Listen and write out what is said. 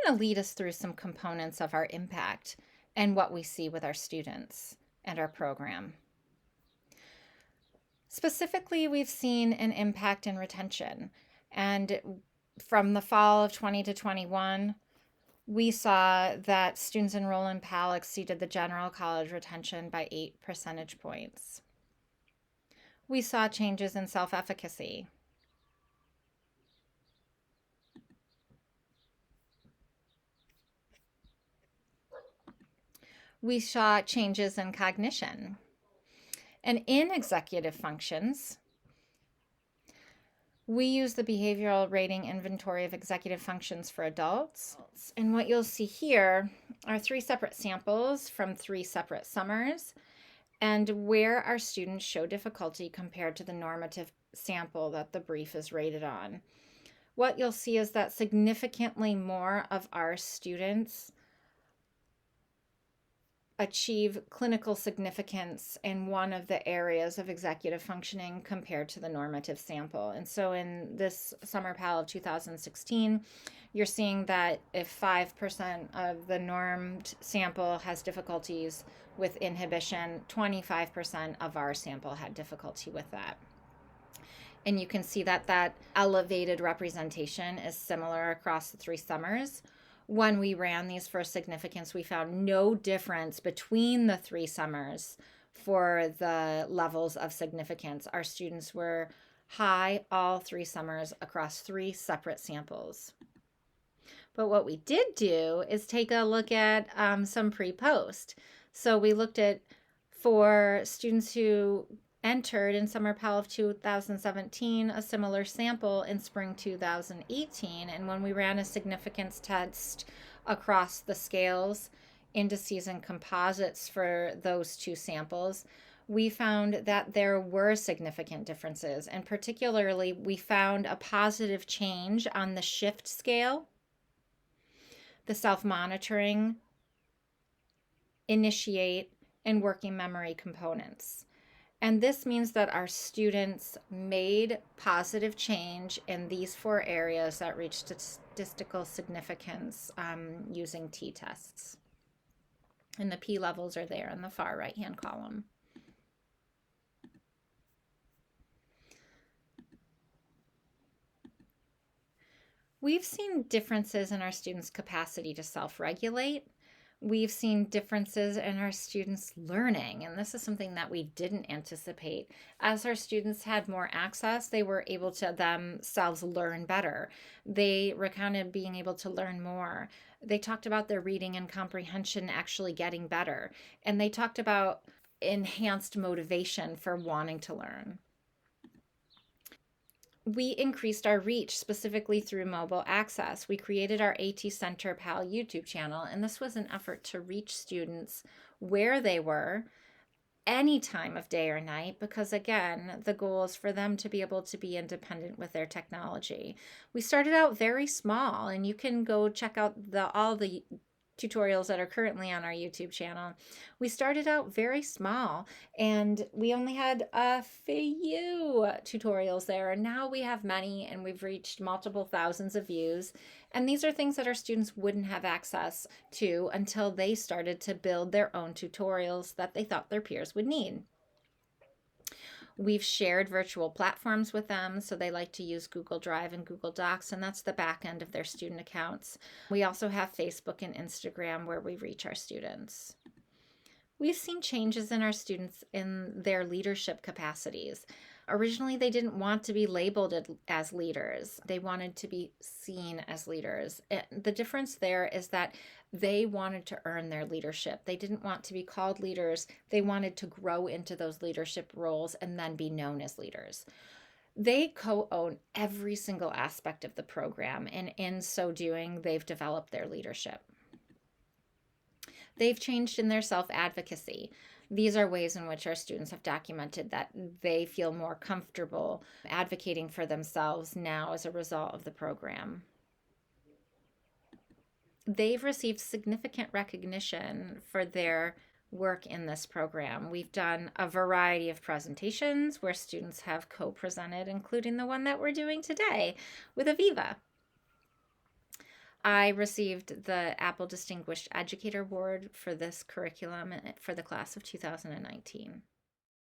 to lead us through some components of our impact and what we see with our students and our program. Specifically, we've seen an impact in retention. And from the fall of 20 to 21, we saw that students enrolled in PAL exceeded the general college retention by 8 percentage points. We saw changes in self-efficacy. We saw changes in cognition. And in executive functions, we use the behavioral rating inventory of executive functions for adults. And what you'll see here are 3 separate samples from 3 separate summers and where our students show difficulty compared to the normative sample that the brief is rated on. What you'll see is that significantly more of our students achieve clinical significance in one of the areas of executive functioning compared to the normative sample. And so in this summer PAL of 2016, you're seeing that if 5% of the normed sample has difficulties with inhibition, 25% of our sample had difficulty with that. And you can see that that elevated representation is similar across the 3 summers. When we ran these for significance, we found no difference between the 3 summers for the levels of significance. Our students were high all 3 summers across 3 separate samples. But what we did do is take a look at some pre-post. So we looked at for students who entered in summer PAL of 2017 a similar sample in spring 2018, and when we ran a significance test across the scales, indices, and composites for those 2 samples, we found that there were significant differences, and particularly we found a positive change on the shift scale, the self-monitoring, initiate, and working memory components. And this means that our students made positive change in these 4 areas that reached statistical significance using t-tests. And the p levels are there in the far right-hand column. We've seen differences in our students' capacity to self-regulate. We've seen differences in our students' learning, and this is something that we didn't anticipate. As our students had more access, they were able to themselves learn better. They recounted being able to learn more. They talked about their reading and comprehension actually getting better, and they talked about enhanced motivation for wanting to learn. We increased our reach specifically through mobile access. We created our AT Center PAL YouTube channel, and this was an effort to reach students where they were any time of day or night, because again, the goal is for them to be able to be independent with their technology. We started out very small, and you can go check out all the tutorials that are currently on our YouTube channel. We started out very small, and we only had a few tutorials there, and now we have many, and we've reached multiple thousands of views. And these are things that our students wouldn't have access to until they started to build their own tutorials that they thought their peers would need. We've shared virtual platforms with them, so they like to use Google Drive and Google Docs, and that's the back end of their student accounts. We also have Facebook and Instagram where we reach our students. We've seen changes in our students in their leadership capacities. Originally, they didn't want to be labeled as leaders. They wanted to be seen as leaders. The difference there is that they wanted to earn their leadership. They didn't want to be called leaders. They wanted to grow into those leadership roles and then be known as leaders. They co-own every single aspect of the program, and in so doing, they've developed their leadership. They've changed in their self-advocacy. These are ways in which our students have documented that they feel more comfortable advocating for themselves now as a result of the program. They've received significant recognition for their work in this program. We've done a variety of presentations where students have co-presented, including the one that we're doing today with Aviva. I received the Apple Distinguished Educator Award for this curriculum for the class of 2019.